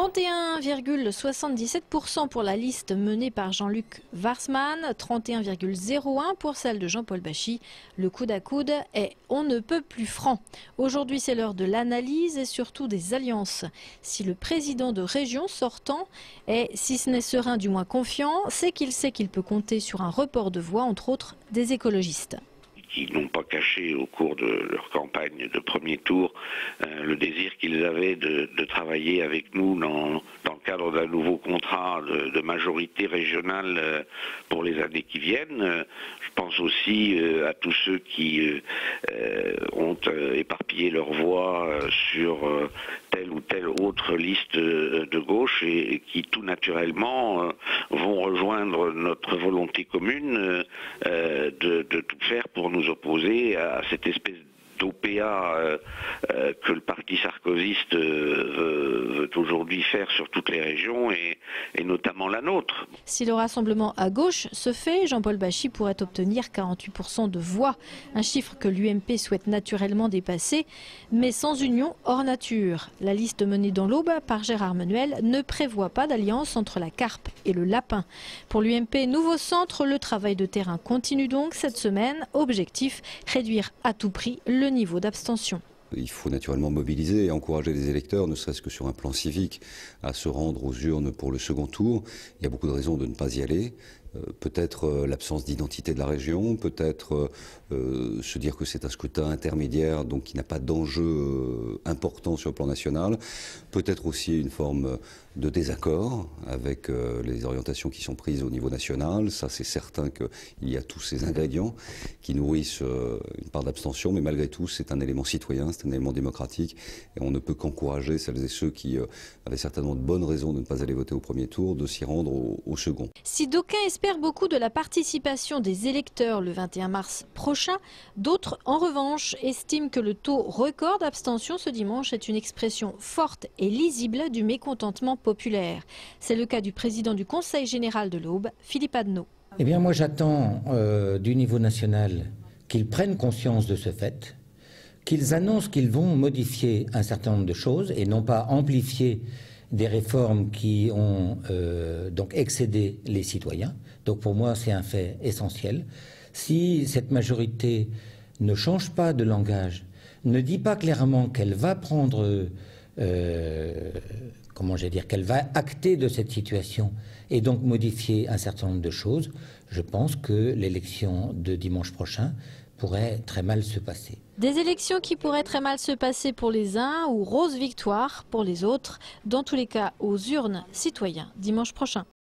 31,77% pour la liste menée par Jean-Luc Warsmann, 31,01% pour celle de Jean-Paul Bachy. Le coude à coude est on ne peut plus franc. Aujourd'hui, c'est l'heure de l'analyse et surtout des alliances. Si le président de région sortant est, si ce n'est serein, du moins confiant, c'est qu'il sait qu'il peut compter sur un report de voix, entre autres des écologistes. Qui n'ont pas caché au cours de leur campagne de premier tour le désir qu'ils avaient de travailler avec nous dans le cadre d'un nouveau contrat de majorité régionale pour les années qui viennent. Je pense aussi à tous ceux qui ont éparpillé leur voix sur telle ou telle autre liste de gauche et qui tout naturellement vont rejoindre notre volonté commune de tout faire pour nous opposer à cette espèce d'OPA que le parti sarkozyste veut aujourd'hui faire sur toutes les régions et notamment la nôtre. Si le rassemblement à gauche se fait, Jean-Paul Bachy pourrait obtenir 48% de voix, un chiffre que l'UMP souhaite naturellement dépasser, mais sans union hors nature. La liste menée dans l'Aube par Gérard Menuel ne prévoit pas d'alliance entre la carpe et le lapin. Pour l'UMP Nouveau Centre, le travail de terrain continue donc cette semaine. Objectif, réduire à tout prix le niveau d'abstention. Il faut naturellement mobiliser et encourager les électeurs, ne serait-ce que sur un plan civique, à se rendre aux urnes pour le second tour. Il y a beaucoup de raisons de ne pas y aller. Peut-être l'absence d'identité de la région, peut-être se dire que c'est un scrutin intermédiaire, donc qui n'a pas d'enjeu important sur le plan national, peut-être aussi une forme de désaccord avec les orientations qui sont prises au niveau national. Ça, c'est certain qu'il y a tous ces ingrédients qui nourrissent une part d'abstention, mais malgré tout, c'est un élément citoyen, c'est un élément démocratique, et on ne peut qu'encourager celles et ceux qui avaient certainement de bonnes raisons de ne pas aller voter au premier tour, de s'y rendre au second. Si d'aucuns espèrent beaucoup de la participation des électeurs le 21 mars prochain, d'autres, en revanche, estiment que le taux record d'abstention ce dimanche est une expression forte et lisible du mécontentement populaire. C'est le cas du président du Conseil général de l'Aube, Philippe Adneau. Eh bien, moi j'attends du niveau national qu'ils prennent conscience de ce fait, qu'ils annoncent qu'ils vont modifier un certain nombre de choses et non pas amplifier des réformes qui ont donc excédé les citoyens. Donc pour moi, c'est un fait essentiel. Si cette majorité ne change pas de langage, ne dit pas clairement qu'elle va prendre, qu'elle va acter de cette situation et donc modifier un certain nombre de choses, je pense que l'élection de dimanche prochain pourrait très mal se passer. Des élections qui pourraient très mal se passer pour les uns ou rose victoire pour les autres, dans tous les cas aux urnes citoyens dimanche prochain.